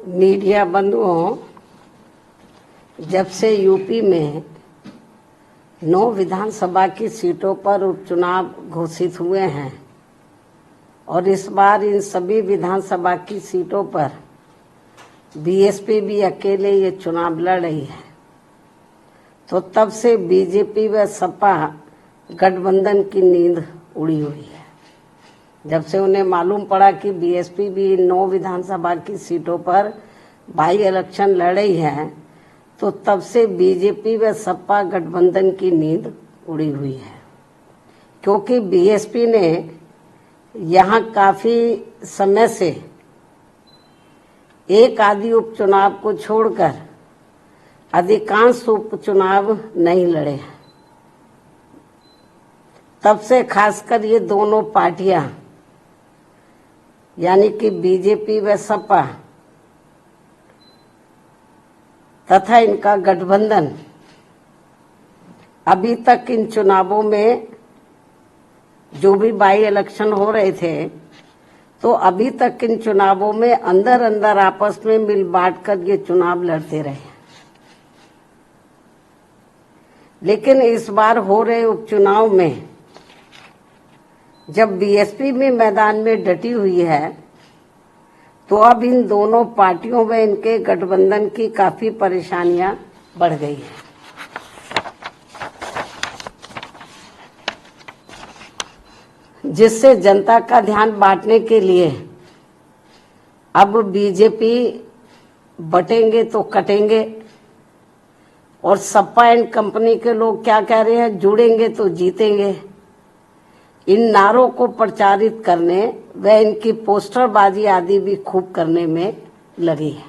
Media बंधुओं, जब से यूपी में 9 विधानसभा की सीटों पर उपचुनाव घोषित हुए हैं और इस बार इन सभी विधानसभा की सीटों पर बीएसपी भी अकेले ये चुनाव लड़ रही है, तो तब से बीजेपी व सपा गठबंधन की नींद उड़ी हुई है। जब से उन्हें मालूम पड़ा कि बीएसपी भी 9 विधानसभा की सीटों पर बाई इलेक्शन लड़ रही है, तो तब से बीजेपी व सपा गठबंधन की नींद उड़ी हुई है, क्योंकि बीएसपी ने यहाँ काफी समय से एक आदि उपचुनाव को छोड़कर अधिकांश उपचुनाव नहीं लड़े हैं। तब से खासकर ये दोनों पार्टियां यानी कि बीजेपी व सपा तथा इनका गठबंधन अभी तक इन चुनावों में जो भी बाई इलेक्शन हो रहे थे, तो अभी तक इन चुनावों में अंदर अंदर आपस में मिल बांट कर ये चुनाव लड़ते रहे। लेकिन इस बार हो रहे उपचुनाव में जब बीएसपी भी मैदान में डटी हुई है, तो अब इन दोनों पार्टियों में इनके गठबंधन की काफी परेशानियां बढ़ गई हैं। जिससे जनता का ध्यान बांटने के लिए अब बीजेपी बटेंगे तो कटेंगे और सपा एंड कंपनी के लोग क्या कह रहे हैं, जुड़ेंगे तो जीतेंगे। इन नारों को प्रचारित करने व इनकी पोस्टरबाजी आदि भी खूब करने में लगी है,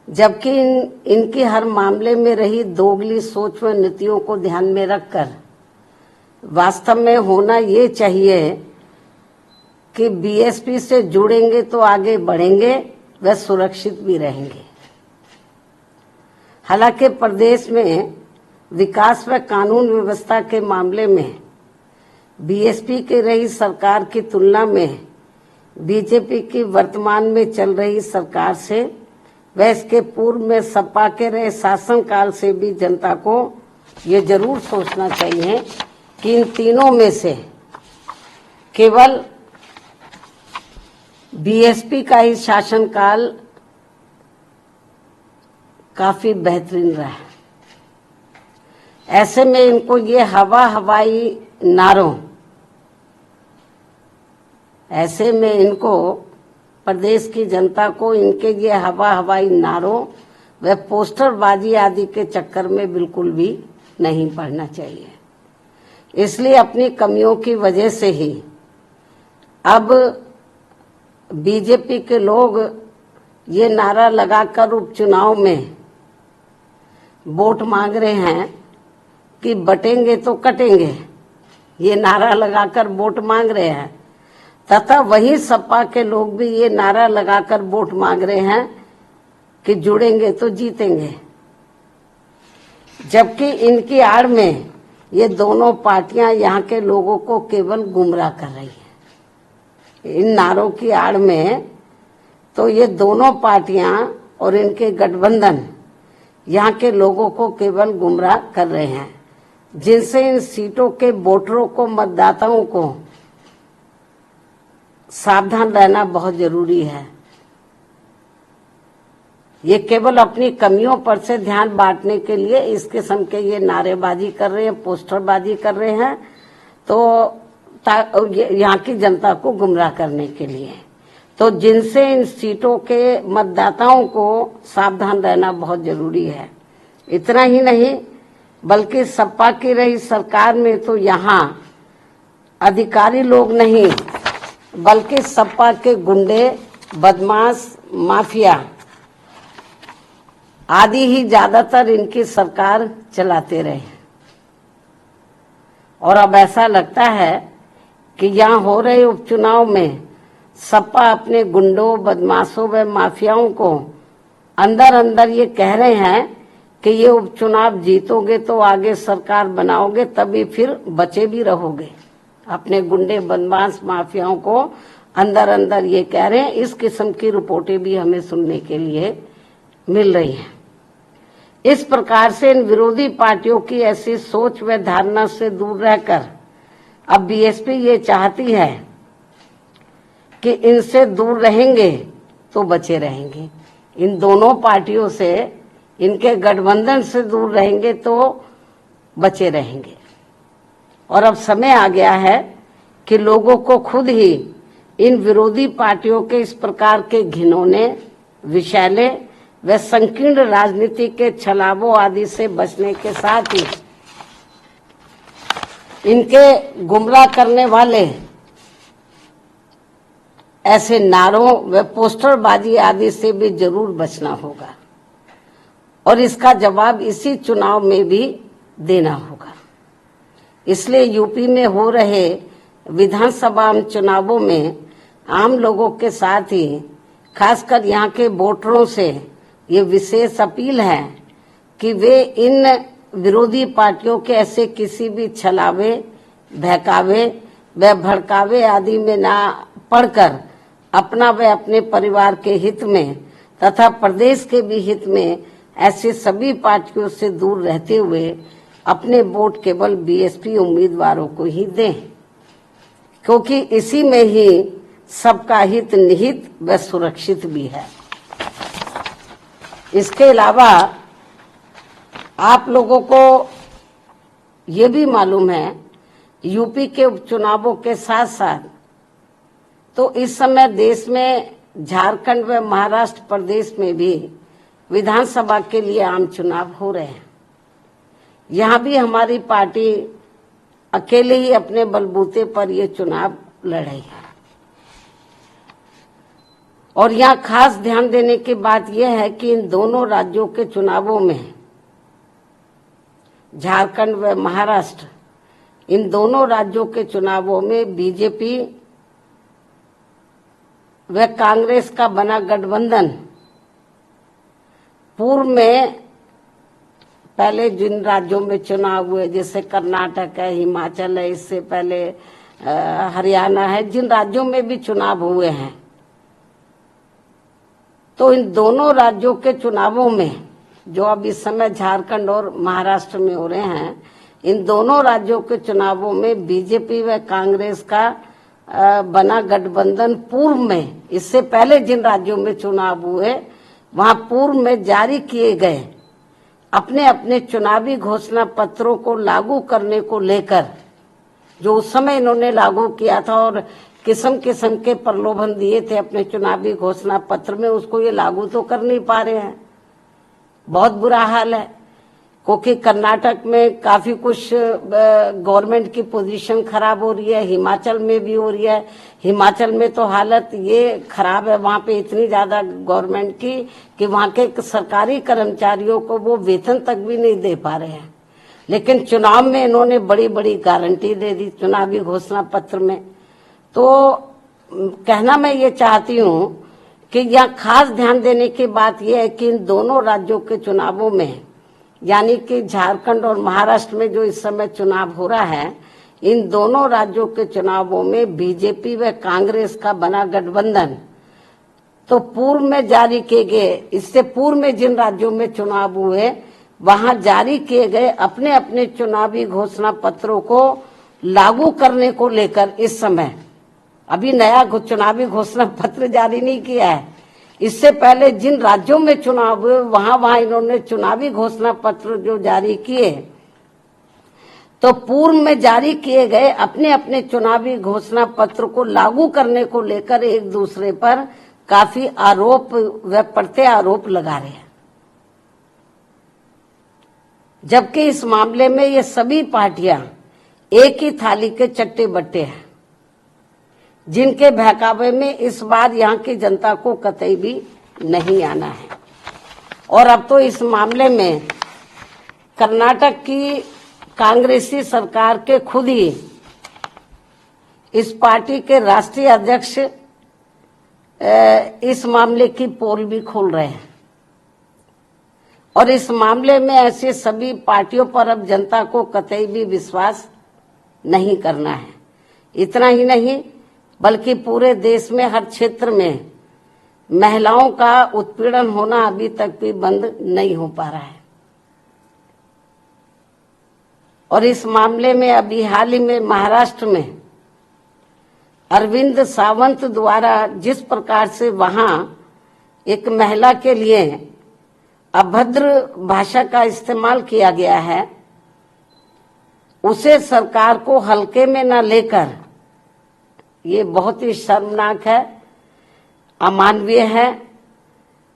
जबकि इनकी हर मामले में रही दोगली सोच व नीतियों को ध्यान में रखकर वास्तव में होना ये चाहिए कि बीएसपी से जुड़ेंगे तो आगे बढ़ेंगे व सुरक्षित भी रहेंगे। हालांकि प्रदेश में विकास व कानून व्यवस्था के मामले में बीएसपी की रही सरकार की तुलना में बीजेपी की वर्तमान में चल रही सरकार से व इसके पूर्व में सपा के रहे शासनकाल से भी जनता को ये जरूर सोचना चाहिए कि इन तीनों में से केवल बीएसपी का ही शासनकाल काफी बेहतरीन रहा है। ऐसे में इनको ये हवाई नारों, ऐसे में इनको प्रदेश की जनता को इनके ये हवाई नारों व पोस्टरबाजी आदि के चक्कर में बिल्कुल भी नहीं पड़ना चाहिए। इसलिए अपनी कमियों की वजह से ही अब बीजेपी के लोग ये नारा लगाकर उपचुनाव में वोट मांग रहे हैं कि बटेंगे तो कटेंगे, ये नारा लगाकर वोट मांग रहे हैं, तथा वही सपा के लोग भी ये नारा लगाकर वोट मांग रहे हैं कि जुड़ेंगे तो जीतेंगे। जबकि इनकी आड़ में ये दोनों पार्टियां यहाँ के लोगों को केवल गुमराह कर रही है। इन नारों की आड़ में तो ये दोनों पार्टियां और इनके गठबंधन यहाँ के लोगों को केवल गुमराह कर रहे हैं, जिनसे इन सीटों के वोटरों को, मतदाताओं को सावधान रहना बहुत जरूरी है। ये केवल अपनी कमियों पर से ध्यान बांटने के लिए इस किस्म के ये नारेबाजी कर रहे हैं, पोस्टरबाजी कर रहे हैं, तो यहाँ की जनता को गुमराह करने के लिए। तो जिनसे इन सीटों के मतदाताओं को सावधान रहना बहुत जरूरी है। इतना ही नहीं, बल्कि सपा की रही सरकार में तो यहाँ अधिकारी लोग नहीं, बल्कि सपा के गुंडे, बदमाश, माफिया आदि ही ज्यादातर इनकी सरकार चलाते रहे। और अब ऐसा लगता है कि यहाँ हो रहे उपचुनाव में सपा अपने गुंडों, बदमाशों व माफियाओं को अंदर अंदर ये कह रहे हैं कि ये उपचुनाव जीतोगे तो आगे सरकार बनाओगे, तभी फिर बचे भी रहोगे। अपने गुंडे, बदमाश, माफियाओं को अंदर अंदर ये कह रहे हैं। इस किस्म की रिपोर्टें भी हमें सुनने के लिए मिल रही हैं। इस प्रकार से इन विरोधी पार्टियों की ऐसी सोच व धारणा से दूर रहकर अब बीएसपी ये चाहती है कि इनसे दूर रहेंगे तो बचे रहेंगे, इन दोनों पार्टियों से, इनके गठबंधन से दूर रहेंगे तो बचे रहेंगे। और अब समय आ गया है कि लोगों को खुद ही इन विरोधी पार्टियों के इस प्रकार के घिनौने, विषैले व संकीर्ण राजनीति के छलावों आदि से बचने के साथ ही इनके गुमराह करने वाले ऐसे नारों व पोस्टरबाजी आदि से भी जरूर बचना होगा और इसका जवाब इसी चुनाव में भी देना होगा। इसलिए यूपी में हो रहे विधानसभा चुनावों में आम लोगों के साथ ही खासकर यहाँ के वोटरों से ये विशेष अपील है कि वे इन विरोधी पार्टियों के ऐसे किसी भी छलावे, बहकावे व भड़कावे आदि में ना पड़कर अपना व अपने परिवार के हित में तथा प्रदेश के भी हित में ऐसे सभी पार्टियों से दूर रहते हुए अपने वोट केवल बीएसपी उम्मीदवारों को ही दें, क्योंकि इसी में ही सबका हित निहित व सुरक्षित भी है। इसके अलावा आप लोगों को ये भी मालूम है, यूपी के उपचुनावों के साथ साथ तो इस समय देश में झारखंड व महाराष्ट्र प्रदेश में भी विधानसभा के लिए आम चुनाव हो रहे हैं। यहाँ भी हमारी पार्टी अकेले ही अपने बलबूते पर ये चुनाव लड़ेगी। और यहाँ खास ध्यान देने की बात यह है कि इन दोनों राज्यों के चुनावों में, झारखंड व महाराष्ट्र, इन दोनों राज्यों के चुनावों में बीजेपी व कांग्रेस का बना गठबंधन पूर्व में पहले जिन राज्यों में चुनाव हुए, जैसे कर्नाटक है, हिमाचल है, इससे पहले हरियाणा है, जिन राज्यों में भी चुनाव हुए हैं, तो इन दोनों राज्यों के चुनावों में जो अब इस समय झारखंड और महाराष्ट्र में हो रहे हैं, इन दोनों राज्यों के चुनावों में बीजेपी व कांग्रेस का बना गठबंधन पूर्व में, इससे पहले जिन राज्यों में चुनाव हुए वहां पूर्व में जारी किए गए अपने अपने चुनावी घोषणा पत्रों को लागू करने को लेकर, जो उस समय इन्होंने लागू किया था और किस्म किस्म के प्रलोभन दिए थे अपने चुनावी घोषणा पत्र में, उसको ये लागू तो कर नहीं पा रहे हैं। बहुत बुरा हाल है, क्योंकि कर्नाटक में काफी कुछ गवर्नमेंट की पोजीशन खराब हो रही है, हिमाचल में भी हो रही है। हिमाचल में तो हालत ये खराब है वहां पे इतनी ज्यादा गवर्नमेंट की कि वहां के सरकारी कर्मचारियों को वो वेतन तक भी नहीं दे पा रहे हैं। लेकिन चुनाव में इन्होंने बड़ी बड़ी गारंटी दे दी चुनावी घोषणा पत्र में। तो कहना मैं ये चाहती हूँ कि यहाँ खास ध्यान देने की बात यह है कि इन दोनों राज्यों के चुनावों में, यानी कि झारखंड और महाराष्ट्र में जो इस समय चुनाव हो रहा है, इन दोनों राज्यों के चुनावों में बीजेपी व कांग्रेस का बना गठबंधन तो पूर्व में जारी किए गए, इससे पूर्व में जिन राज्यों में चुनाव हुए वहां जारी किए गए अपने अपने चुनावी घोषणा पत्रों को लागू करने को लेकर इस समय अभी नया चुनावी घोषणा पत्र जारी नहीं किया है। इससे पहले जिन राज्यों में चुनाव हुए वहां इन्होंने चुनावी घोषणा पत्र जो जारी किए, तो पूर्व में जारी किए गए अपने अपने चुनावी घोषणा पत्र को लागू करने को लेकर एक दूसरे पर काफी आरोप व प्रत्यारोप लगा रहे हैं। जबकि इस मामले में ये सभी पार्टियां एक ही थाली के चट्टे बट्टे हैं, जिनके बहकावे में इस बार यहाँ की जनता को कतई भी नहीं आना है। और अब तो इस मामले में कर्नाटक की कांग्रेसी सरकार के खुद ही इस पार्टी के राष्ट्रीय अध्यक्ष इस मामले की पोल भी खोल रहे हैं। और इस मामले में ऐसे सभी पार्टियों पर अब जनता को कतई भी विश्वास नहीं करना है। इतना ही नहीं, बल्कि पूरे देश में हर क्षेत्र में महिलाओं का उत्पीड़न होना अभी तक भी बंद नहीं हो पा रहा है। और इस मामले में अभी हाल ही में महाराष्ट्र में अरविंद सावंत द्वारा जिस प्रकार से वहां एक महिला के लिए अभद्र भाषा का इस्तेमाल किया गया है, उसे सरकार को हल्के में न लेकर, ये बहुत ही शर्मनाक है, अमानवीय है,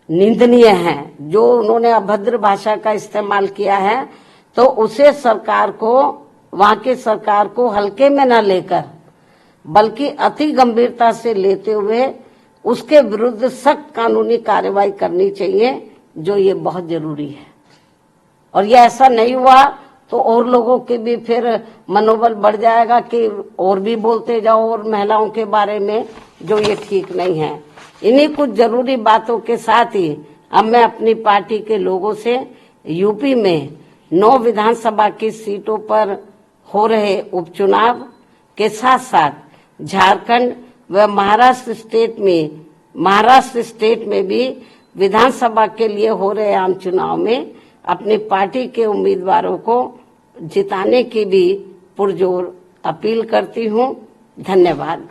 निंदनीय है। जो उन्होंने अभद्र भाषा का इस्तेमाल किया है तो उसे सरकार को, वहां के सरकार को हल्के में न लेकर बल्कि अति गंभीरता से लेते हुए उसके विरुद्ध सख्त कानूनी कार्रवाई करनी चाहिए, जो ये बहुत जरूरी है। और ये ऐसा नहीं हुआ तो और लोगों के भी फिर मनोबल बढ़ जाएगा कि और भी बोलते जाओ और महिलाओं के बारे में, जो ये ठीक नहीं है। इन्हीं कुछ जरूरी बातों के साथ ही अब मैं अपनी पार्टी के लोगों से यूपी में 9 विधानसभा की सीटों पर हो रहे उपचुनाव के साथ साथ झारखंड व महाराष्ट्र स्टेट में भी विधानसभा के लिए हो रहे आम चुनाव में अपनी पार्टी के उम्मीदवारों को जिताने की भी पुरजोर अपील करती हूं। धन्यवाद।